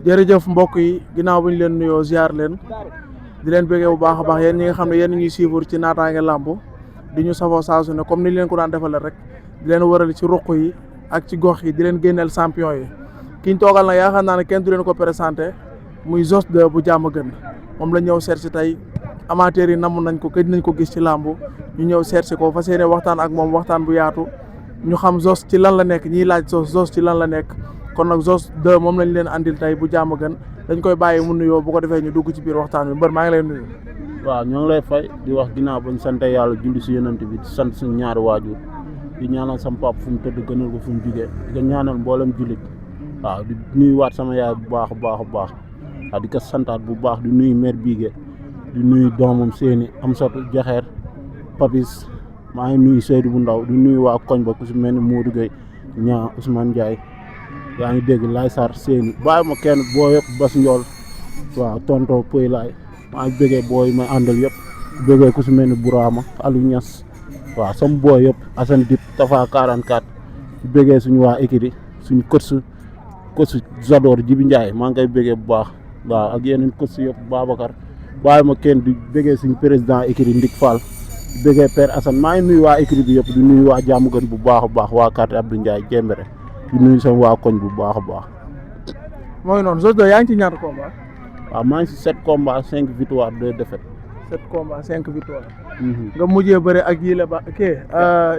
jërëjëf mbokk yi ginnaaw bu ñu leen nuyoo ziar leen di leen bëggee bu baax a baax yéen ñi nga xam ne yéen ñuy suivre ci Natangué Lamb di ñu safoo saa su ne comme ni leen ko daan defale rek di leen wëral ci ruq yi ak ci gox yi di leen génneel champion yi ki ñu toogal nag yaakaar naa ne kenn du leen ko présenté muy Zoss 2 bu Diamaguène moom la ñëw seet si tey amateurs yi namm nañ ko gëj nañ ko gis ci làmb ñu ñëw seet si ko fas yéene waxtaan ak moom waxtaan bu yaatu ñu xam Zoss ci lan la nekk ñiy laaj Zoss ci lan la nekk kon nag Zoss 2 moom lañ leen andil tey bu Diamaguène dañ koy bàyyi mu nuyoo bu ko defee ñu dugg ci biir waxtaan bi mbër maa ngi lay nuyu. waaw ñoo ngi lay fay di wax ginnaaw bañ sant yàlla julli si yonent bi di sant suñu ñaari waajur di ñaanal sama papa fu mu tëdd gënal ko fu mu jugee di ko ñaanal mboolem jullit waaw di nuyuwaat sama yaay bu baax a baax a baax waaw di ko santaat bu baax di nuyu mère Bigué di nuyu doomam seeni Amsatou Jaxeer Papis maa ngi nuyu Seydou bu ndaw di nuyu waa koñ ba ku si mel ni Modou Gueye ñaa Ousmane Ndiaye yaa ngi dégg Laye Sarr seeni bàyyi ma kenn boo yëpp Bas Ndiol waaw tonto Poy Laay maa ngi bëggee booy may àndal yëpp bëggee ku si mel ni Bourama Aliou Niass waaw sama booy yëpp Assane Dip Tafa 44 bëggee suñu waa écurie suñu coach Zador Jibi Ndiaye maa ngi koy bëggee bu baax waaw ak yeneen coach yëpp Babacar bàyyi ma kenn di bëggee suñu président écurie Ndik Fall di bëggee Père Assane maa ngi nuyu waa écurie bi yëpp di nuyu waa Diamaguène bu baax a baax waa quartier Abdou Ndiaye Jembere di nuyu sama waa koñ bu baax a baax. mooy noonu Zoss 2 yaa ngi ci ñaata combat. waaw maa ngi si 7 combats 5 victoires 2 défaites. 7 combats 5 victoires. nga mujjee bëre ak yile ba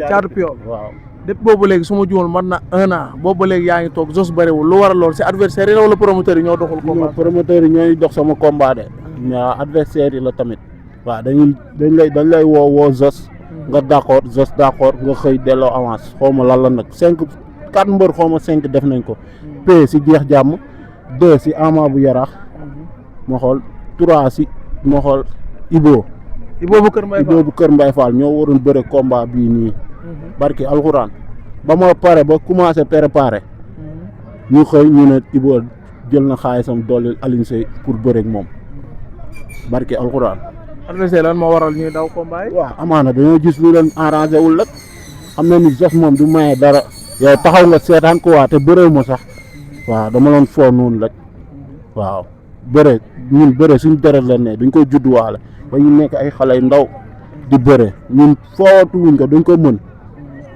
Caatu Piol. waaw depuis boobu léegi su ma juumul mën na 1 an boobu léegi yaa ngi toog Zoss bëriwul lu waral lool si adversaire yi la wala promoteur yi ñoo doxul combat. promoteur yi ñooy dox sama combat de. waaw adversaire yi la tamit. waaw dañ lay woo Zoss. nga d'accord Zoss d'accord nga xëy delloo avance xaw ma lan la nag 4 mbër xaw ma 5 def nañ ko. P si jeex jàmm 2 si Ama bu Yaraax. ma xool 3 si ma xool Ibo bu Kër Mbaye Fall ñoo waroon bëre combat bii nii. barki alxuraan ba ma pare ba commencé préparer. ñu xëy ñu ne Ibo jël na xaalisam dolli Alioune Seye pour bëre ak moom barki alxuraan. adversaire lan moo waral ñuy daw combat yi. waaw amaana dañoo gis lu leen arrangé wul rek xam na ni Zoss moom du maye dara. yow taxaw nga seetaan ko waa te bëreew ma sax waaw dama doon foo noonu rek waaw bëre ñun bëre suñ deret la ne duñ koy judduwaale ba ñu nekk ay xale yu ndaw di bëre ñun footuwuñ ko duñ ko mën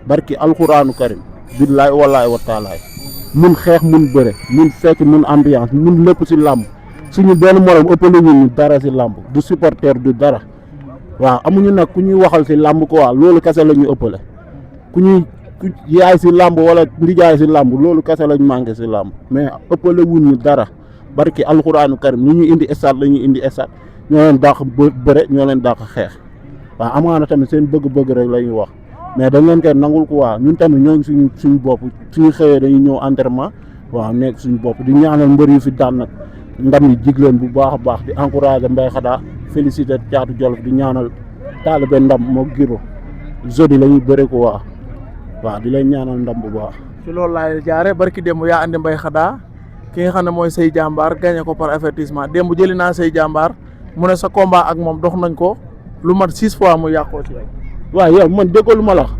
barki alxuraanu karim billaay wallaay wa taalaay mun xeex mun bëre mun fecc mun ambiance mun lépp si làmb suñu benn morom ëppale ñu dara si làmb du supporter du dara waaw amuñu nag ku ñuy waxal si làmb ko waa loolu kese la ñu ëppale ku yaay si làmb wala ndijaay si làmb loolu kese lañ manqué si làmb mais ëppale wuñ ñu dara barki alxuraanu karim ni ñu indi stade la ñuy indi stade ñoo leen dàq bëre ñoo leen dàq xeex waaw amaana tamit seen bëgg-bëgg rek la ñuy wax mais dañ leen koy nangul ko waa ñun tamit ñoo ngi suñu bopp suñu xëyee dañuy ñëw entraînement waaw nekk suñu bopp di ñaanal mbër yu fi daan nag ndam yi jigleen bu baax a baax di encouragé Mbaye Xadaa félicité Caatu Jolof di ñaanal taalibe ndam moo giro jodi la ñuy bëre ko waa waaw di lay ñaanal ndam bu baax. ci loolu laay jaare barki démb yaa andi Mbaye Xadaa ki nga xam ne mooy Sey Jàmbaar gagné ko par avertissement démb jëli naa Sey Jàmbaar mu ne sa combat ak moom dox nañ ko lu mat 6 fois mu yàqoo ci yow. waaw yow man déggoo lu ma la wax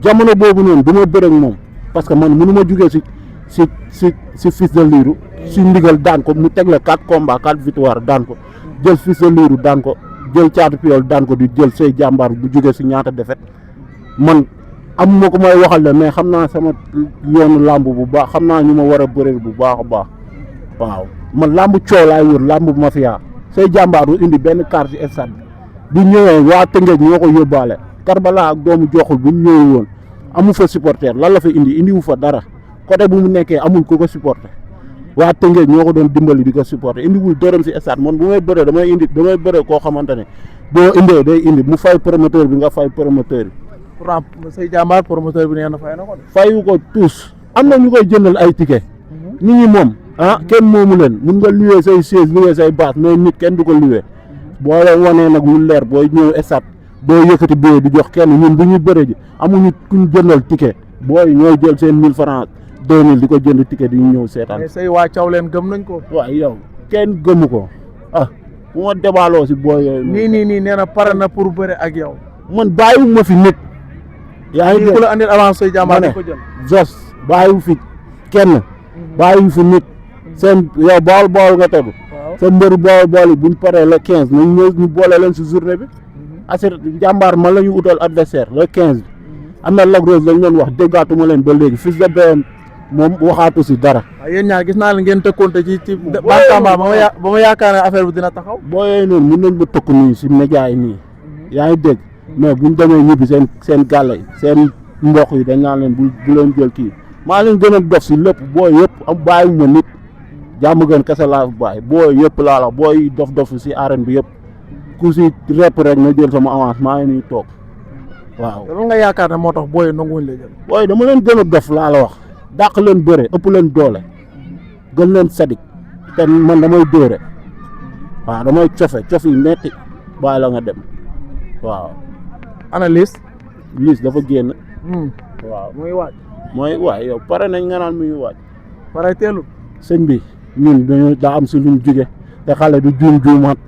jamono boobu noonu du ma bëre ak moom parce que man mënu ma jugee si Fils de Lirou si ndigal daan ko mu teg la 4 combats 4 victoires daan ko jël Fils de Lirou daan ko jël Caatu Piol daan ko di jël Sey Jàmbaar bu jugee si ñaata défaite man. amuma ko may waxal la mais xam naa sama yoonu làmb bu baax xam naa ñu ma war a bëreel bu baax a baax waaw man làmb coow laay wër làmb mafia Sey Jàmbaar du indi benn carte ci stade bi ñëwee waa Tëngéej ñoo ko yóbbaale Karbala ak doomu joxul bu ñu ñëwee woon amu fa supporter lan la fa indi wu fa dara côté bu mu nekkee amul ku ko supporter waa Tëngéej ñoo ko doon dimbali di ko supporter indiwul dërëm ci stade man bu may bëree damay bëree koo xamante ne boo indee day indi mu fay promoteur bi nga fay promoteur bi. pourtant Sey Jàmbaar promoteur bi nee na fay na ko de. fayu ko tous am na ñu koy jëndal ay ticket. nit ñi moom kenn moomu leen mun nga louer say chaise louer say bâche mais nit kenn du ko louer boo leen wanee nag lu leer booy ñëw stade doo yëkkati billet di jox kenn ñun bu ñuy bëre ji amuñu kuñ jëndal ticket booy ñooy jël seen 1000 francs 2000 di ko jënd ticket di ñëw seetaan. mais say waa caw leen gëm nañ ko. waaw yow kenn gëmu ko bu ma débaaloo si booy yooyu. nii nee na pare na pour bëre ak yow. man bàyyiwuma fi nit. yaa ngi ku la andil avance Sey Jàmbaar di ko jël. Zoss bàyyiwu fi kenn bàyyiwu fi nit seen yow bool nga tegu sa mbëru bool yi buñ paree le 15 nañ ñëw ñu boole leen si journée bi asir jàmbaar man la ñu utal adversaire le 15 bi am na Lac Rose lañ doon wax déggaatuma leen ba léegi Fils de BM moom waxaatu si dara. waaw yéen ñaar gis naa la ngeen tëkkoonte ci Bantamba ba ma yaakaar ne affaire bi dina taxaw. boo yooyu noonu mun nañ ba tëkk nii si média yi nii yaa ngi dégg mais buñ demee ñibbi seen gàlle yi seen mbokk yi dañ naan leen bu leen jël kii maa leen gën a dof si lépp booy yëpp am bàyyiwuma nit jàmm gën kese laa fi bàyyi booy yëpp laa la booy dof si arène bi yëpp ku si rep rek na jël sama avance maa ngi nii toog waaw. loolu nga yaakaar ne moo tax booy nanguwuñ la jël. booy dama leen gën a dof laa la wax dàq leen bëre ëpp leen doole gën leen sadik te man damay dóore waaw damay cof yi metti bàyyi la nga dem waaw. ana Liss dafa génn. waaw muy waaj. mooy waay yow pare nañ nga naan muy waaj. pare teelul. sëñ bi ñun dañoo daa am si luñ jóge te xale du juumaat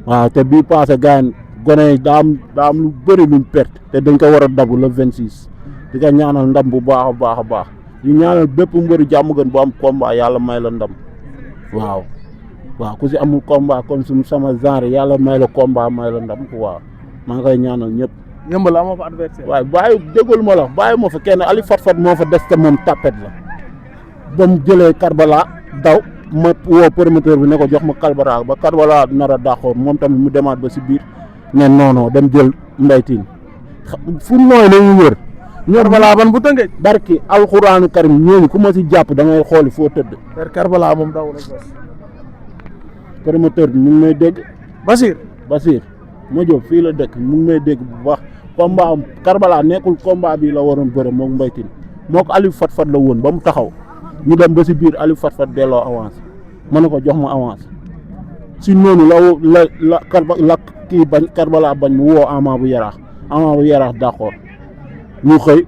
waaw te bii passé gaañ gone yi daa am lu bëri luñ perte te dañ ko war a dabu le 26 di ko ñaanal ndam bu baax a baax ñu ñaanal bépp mbëri jàmm gën bu am combat yàlla may la ndam waaw ku si amul combat comme sama genre yàlla may la combat may la ndam waaw maa ngi koy ñaanal ñëpp. Yëmbal amoo fa adversaire. waaye bàyyi déggul ma la bàyyi ma fa kenn Ali Fat moo fa des te moom tapet la ba mu jëlee Karbala daw ma woo promoteur bi ne ko jox ma Karbala ba Karbala nar a dàqoon moom tamit mu demaat ba si biir ne non dem jël mbaytiin fu nooy la ñu wër. Karbala ban bu tënkee. barki alxuraanu karim ñooñu ku ma si jàpp da ngay xooli foo tëdd. Karbala moom daw la sos. promoteur bi mu ngi may dégg. Basir ma jóg fii la dëkk mu ngi may dégg bu baax. combat am Karbala nekkul combat bi la waroon bëre moom mbaytin moo ko Aliou Fat la woon ba mu taxaw ñu dem ba si biir Aliou Fat delloo avance ma ne ko jox ma avance si noonu la kii bañ Karbala bañ mu woo Ama bu yaraax d'accord ñu xëy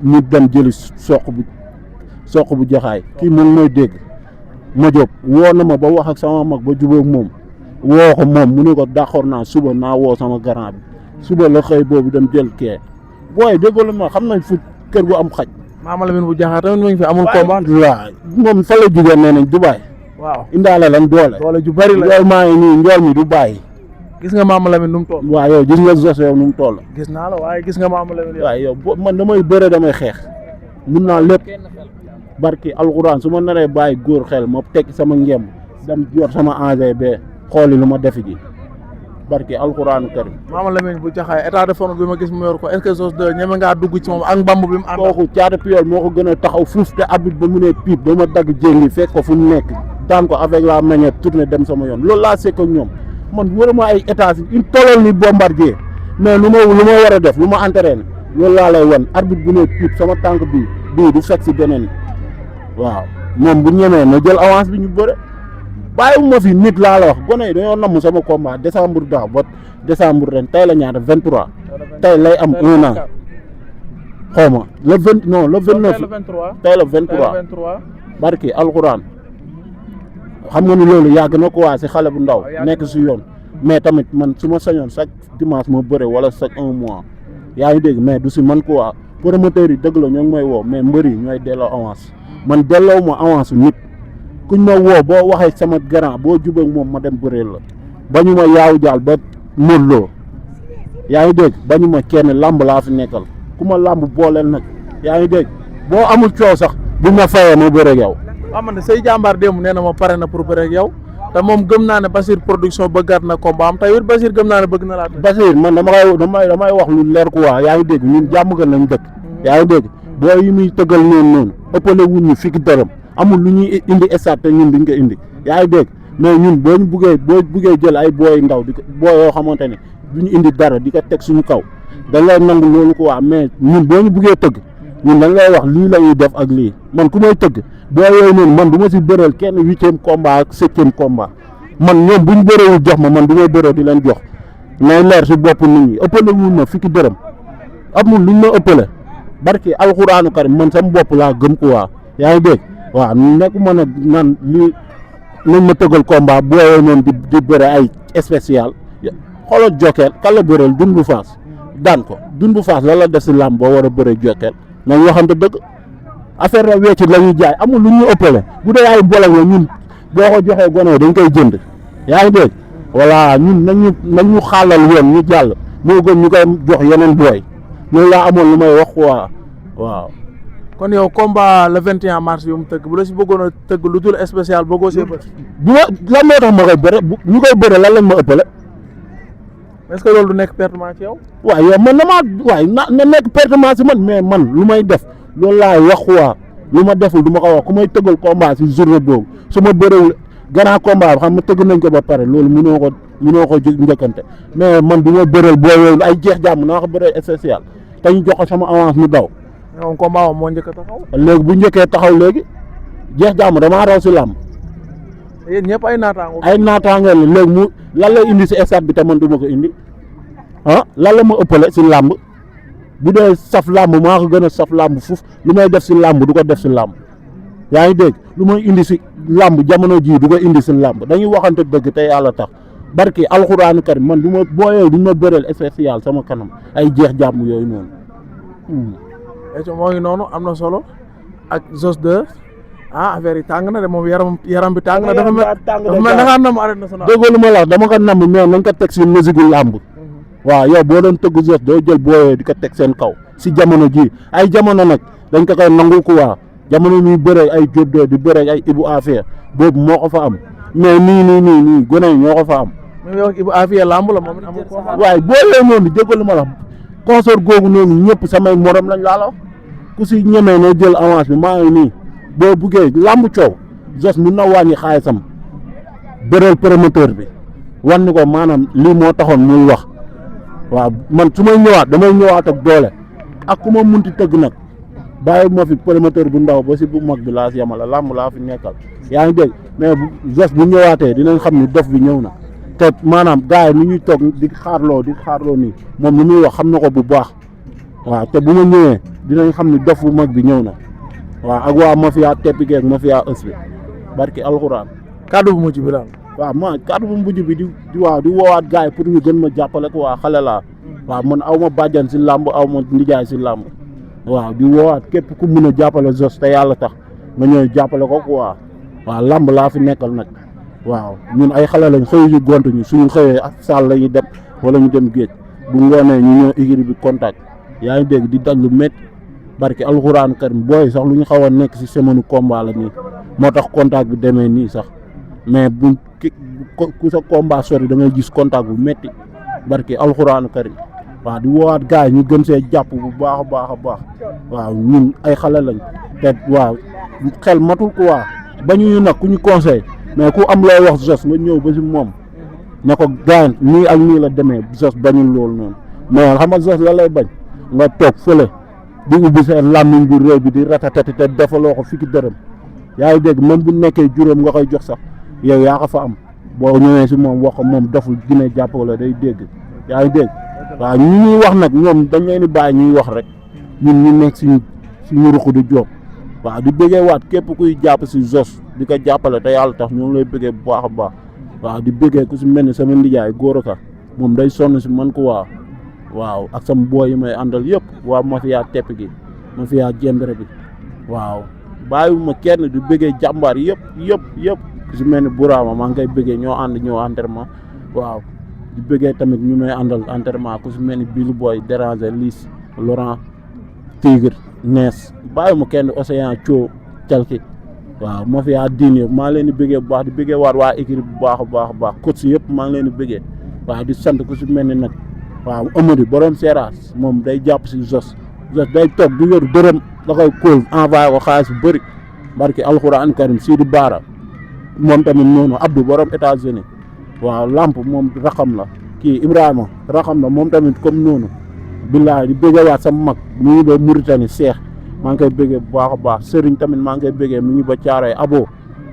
ñu dem jëli soq bu jaxaay kii moom mooy dégg ma jóg woo na ma ba wax ak sama mag ba jubóog moom woo ko moom mu ne ko d'accord naa suba naa woo sama garant bi suba la xëy boobu dem jël kee booy déggoo ma xam nañ fu kër gu am xaj. Mama Lamine bu jaxaar tamit mu ngi fi amul combat. waaw moom fa la jugee nee nañ Dubaay. waaw indaale lan doole ju bari la njool maa ngi nii njool mi du bàyyi. gis nga Mama Lamine nu mu toll. waaw yow gis nga Zos yow nu mu toll. gis naa la waaye gis nga Mama Lamine yow. waaw yow man damay bëre damay xeex mun naa lépp barki alxuraan su ma naree bàyyi góor xel ma tekki sama ngemb dem yor sama AGB xooli lu ma defi ji. barki alxuraanu karim. Mama Lamine bu jaxaay état de forme bi ma gis mu yor ko est-ce que Zoss 2 ñeme ngaa dugg ci moom ak mbamb bi mu ànd. kooku Caatu Piol moo ko gën a taxaw fuuf te abit ba mu ne piip ba ma dagg jéngi fekk ko fu mu nekk daan ko avec la manière tourné dem sama yoon loolu laa sekk ak ñoom man waruma ay état une tolol ni Bombardier mais lu ma war a def lu ma entraîné loolu laa lay wan arbitre bu ne piip sama tànk bii du fekk si beneen waaw moom bu ñemee na jël avance bi ñu bëre. bàyyiwuma fi nit laa la wax gone yi dañoo namm sama combat décembre daaw ba décembre ren tey la ñaata 23 tey lay am 1 an xaw ma le 29 tey la 23 barki alxuraan xam nga ni loolu yàgg na ko waa si xale bu ndaw nekk si yoon mais tamit man su ma sañoon chaque dimanche ma bëre wala chaque 1 mois yaa ngi dégg mais du si man quoi promoteurs yi dëgg la ñoo ngi may woo mais mbër yi ñooy delloo avance man delloo ma avance nit. kuñ ma woo boo waxee sama grand boo jubóog moom ma dem bëreel la bañu ma yaaw jaal ba mólloo yaa ngi dégg bañu ma kenn làmb laa fi nekkal ku ma làmb booleel nag yaa ngi dégg boo amul coow sax bu ma fayee ma bëreeg yow. waaw man de say jàmbaar démb nee na ma pare na pour bëreeg yow te moom gëm naa ne Basir production bëggaat na combat am tey it Basir gëm naa ne bëgg na laa. Basir man damay wax lu leer quoi yaa ngi dégg ñun jàmm gën lañ dëkk. yaa ngi dégg boo yi muy tëggal noonu ëppale wuñ ñu fii dërëm. amul lu ñuy indi stade te ñun duñ ko indi yaa ngi dégg mais ñun boo buggee jël ay booy ndaw di ko booy yoo xamante ne duñu indi dara di ko teg suñu kaw dañ lay nangu loolu ko waa mais ñun boo ñu buggee tëgg ñun dañ lay wax lii la ñuy def ak lii man ku may tëgg boo yooyu noonu man du ma si bëreel kenn 8e combat ak 7e combat man ñoom buñ bëreewul jox ma man du may bëree di leen jox nay leer si bopp nit ñi ëppale wuñ ma fukki dërëm amul luñ ma ëppale barki alxuraanu karim man sama bopp laa gëm ko waa yaa ngi dégg waaw nekk mën a naan lii nañ ma tëggal combat boo yooyu noonu di bëre ay spécial xoolal jokkeel kala bëreel dun bu faas daan ko dun bu faas la def si làmb boo war a bëre jokkeel nañ waxante dëgg affaire la wecc la ñuy jaay amul lu ñu ëppale bu dee ay bolok la ñun boo ko joxee gone dañ koy jënd yaa ngi dégg voilà ñun nañu xaalal yoon ñu jàll moo gën ñu koy jox yeneen booy loolu laa amoon lu may wax quoi waaw. kon yow combat le 21 mars yu mu tëgg bu la si bëggoon a tëgg lu dul spécial bëggoo see bëri. bu ma lan moo tax ma koy bëre ñu koy bëre lan lañ ma ëppale. est-ce que loolu du nekk pertement ci yow. waaw yow man na nekk pertement si man mais man lu may def loolu laay wax waa lu ma deful du ma ko wax ku may tëggal combat si journée boobu su ma bërewul grand combat xam nga tëgg nañ ko ba pare loolu mënoo ko njëkkante mais man du ma bëreel boo yooyu ay jeex jàmm naa ko bëreel spécial te ñu jox ko sama avance mu daw. moom combat moom moo njëkk a taxaw. léegi bu njëkkee taxaw léegi jeex jàmm damaa raw si làmb. yéen ñëpp ay naataango. ay naataango la léegi mu lan la indi si stade bi te man du ma ko indi ah lan la ma ëppale si làmb bu dee saf làmb maa ko gën a saf làmb fuuf lu may def si làmb du ko def si làmb yaa ngi dégg lu may indi si làmb jamono jii du ko indi si làmb dañuy waxante dëgg te yàlla tax barki alxuraanu karim man du ma booyee du ma bëreel spécial sama kanam ay jeex jàmm yooyu noonu. moo ngi noonu am na solo ak Zoss 2 affaire yi tàng na de moom yaram bi tàng na dafa mel da ngaa nam arène nationale. déggoo lu ma la wax dama ko nam mais nañ ko teg si musique làmb waaw yow boo doon tëgg Zoss doo jël booyee di ko teg seen kaw si jamono ji ay jamono nag dañ ko koy nangu quoi jamono ñuy bëree ay Diop di bëree ay Ibou Afia boobu moo ko fa am mais nii gone yi ñoo ko fa am. mais yow Ibou Afia làmb la moom it amul ko. waaye boo yooyu noonu déggoo lu ma la wax consort googu noonu ñëpp samay morom lañ laa la wax ku si ñemee noo jël avance bi maa ngi nii boo buggee làmb coow Zoss mun na wàññi xaalisam bëreel promoteur bi wan ni ko maanaam lii moo taxoon muy wax waaw man su may ñëwaat damay ñëwaat ak doole ak ku ma munti tëgg nag bàyyi ma fi promoteur bu ndaw ba si bu mag bi laa si yamala làmb laa fi nekkal yaa ngi dégg mais Zoss bu ñëwaatee dinañ xam ni dof bi ñëw na te maanaam gars yi ni ñuy toog di xaarloo nii moom li muy wax xam na ko bu baax waaw te bu ma ñëwee dinañ xam ni dof bu mag bi ñëw na waaw ak waa mafia teppi geeg mafia ës bi barki alxuraan. kàddu bu mujj bi la. waaw kàddu bu mujj bi di woowaat gars yi pour ñu gën ma jàppale ko waa xale laa waaw man aw ma bàjjan si làmb aw ma ndijaay si làmb waaw di woowaat képp ku mun a jàppale Zoss te yàlla tax nga ñëw jàppale ko quoi waaw làmb laa fi nekkal nag waaw ñun ay xale lañ xëy yu gont ñu suñu xëyee ak saal la ñuy dem wala ñu dem géej bu ngoonee ñu ñëw écurie bi contact yaa ngi dégg di daj lu métti barki alxuraan karim booy sax lu ñu xaw a nekk si semaine combat la nii moo tax contact bi demee nii sax mais bu ku sa combat sori da ngay gis contact bu métti barki alxuraan karim waaw di woowaat gars yi ñu gën see jàpp bu baax a baax waaw ñun ay xale lañ te waaw xel matul quoi bañuñu nag ku ñu conseil mais ku am looy wax Zoss nga ñëw ba si moom ne ko gaañ nii ak nii la demee Zoss bañul loolu noonu mais xam nga Zoss la lay bañ nga toog fële di ubbi seen làmmiñ bu réew bi di ratatati te defaloo ko fii dërëm yaa ngi dégg même bu nekkee juróom nga koy jox sax yow yaa ko fa am boo ñëwee si moom wax ko moom doful dina jàppale day dégg yaa ngi dégg waaw ñu ñuy wax nag ñoom dañ leen di bàyyi ñuy wax rek ñun ñu nekk suñu ruq di jóg waaw di bëggee waat képp kuy jàpp si Zoss di ko jàppale te yàlla tax ñoo ngi lay bëggee bu baax a baax waaw di bëggee ku si mel ni sama ndijaay góor ka moom day sonn si man ko waaw ak sama booy yi may àndal yëpp waa mafia tepp gi mafia jembere bi waaw bàyyiwuma kenn di bëggee jàmbaar yëpp ku si mel ni Bourama maa ngi koy bëggee ñoo ànd ñoo entraînement waaw di bëggee tamit ñu may àndal entraînement ku si mel ni Billy Boy Déranger Liss Laurent Tigre Nees bàyyiwuma kenn Océan Thio Calki waaw mafia diine maa ngi leen di bëggee bu baax di bëggee waat waa équipe bu baax a baax coach yëpp maa ngi leen di bëggee waaw di sant ku si mel ni nag waaw Amady borom Seras moom day jàpp si Zoss day toog du yor dërëm da koy kóol envoyé ko xaalis bu bëri barki alxuraan karim Sidi Baara moom tamit noonu Abdou borom États-Unis waaw Lamp moom raxam la kii Ibrahima raxam la moom tamit comme noonu billaay di bëggee waat sama mag mu ngi ba Mauritanie Cheikh maa ngi koy bëggee bu baax a baax Serigne tamit maa ngi koy bëggee mu ngi ba Caaroy Abo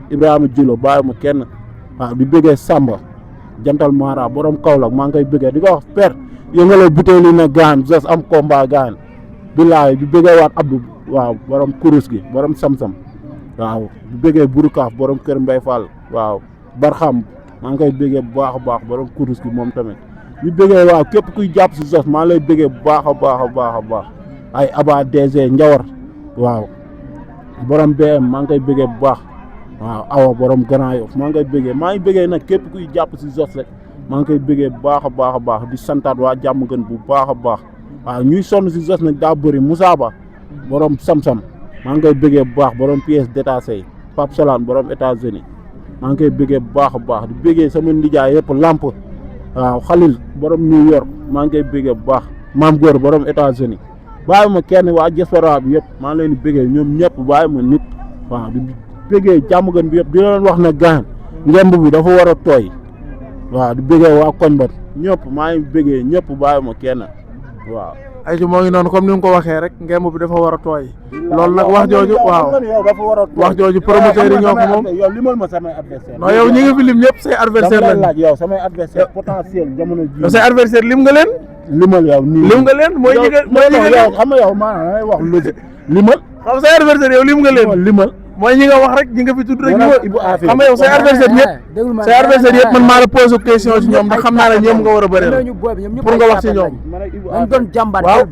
Ibrahima Djilo bàyyi ma kenn waaw di bëggee Samba jantal Mara borom Kaolack maa ngi koy bëggee di ko wax père yëngale butéel yi ne gaan Zoss am combat gaan billaay di bëggee waat Abdou waaw borom kurus gi borom sam-sam waaw di bëggee Burukaaf borom Kër Mbay Fall waaw Barxam maa ngi koy bëggee bu baax a baax borom kurus gi moom tamit di bëggee waaw képp kuy jàpp si Zoss maa lay bëggee bu baax a baax ay Aba DG Njawar waaw borom BM maa ngi koy bëggee bu baax waaw awa borom Grand Yoff maa ngi koy bëggee maa ngi bëggee nag képp kuy jàpp si Zoss rek maa ngi koy bëggee bu baax a baax di santaat waa jàmm gën bu baax a baax waaw ñuy sonn si Zoss nag daa bëri Moussa Ba borom Samsam maa ngi koy bëggee bu baax borom pièce détachée Pape Salaan borom États-Unis maa ngi koy bëggee bu baax a baax di bëggee sama ndijaay yëpp lamp waaw Khalil borom New York maa ngi koy bëggee bu baax maam góor borom États-Unis bàyyi ma kenn waa diaspora bi yëpp maa ngi leen di bëggee ñoom ñëpp bàyyi ma nit waaw di bëggee jàmm gën bi yëpp di leen wax ne gaan ngemb bi dafa war a tooy waaw di bëggee waa koñ ba ñëpp maa ngi bëggee ñëpp bàyyi ma kenn waaw. ay ci moo ngi noonu comme ni nga ko waxee rek ngemb bi dafa war a tooy loolu nag wax jooju waaw wax jooju promoteur yi ñoo ko moom yow limal ma samay adversaire non yow ñi nga fi lim ñëpp say adversaire lañ laaj yow samay adversaire potentiel jamono ji yow say adversaire lim nga leen limal yow nii lim nga leen mooy ñi nga yow xam nga yow maanaam damay wax logique limal xam say adversaire yow lim nga leen limal mooy ñi nga wax rek ñi nga fi tudd rek Ibou Afia xam nga yow say adversaire yëpp man maa la posé question ci ñoom ndax xam naa ne ñoom nga war a bëreel pour nga wax ci ñoom waaw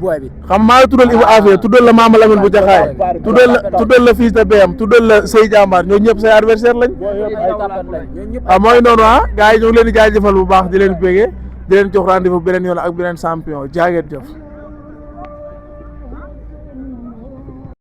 xam maa la tuddal Ibou Afia tuddal la Mama Lamine bu Jaxaay tuddal la Fils de BM tuddal la Sey Jàmbaar ñoo ñëpp say adversaire lañ mooy noonu gars yi ñu ngi leen di jaajëfal bu baax di leen bégee di leen jox rendez-vous beneen yoon ak beneen champion jaa ngeen jëf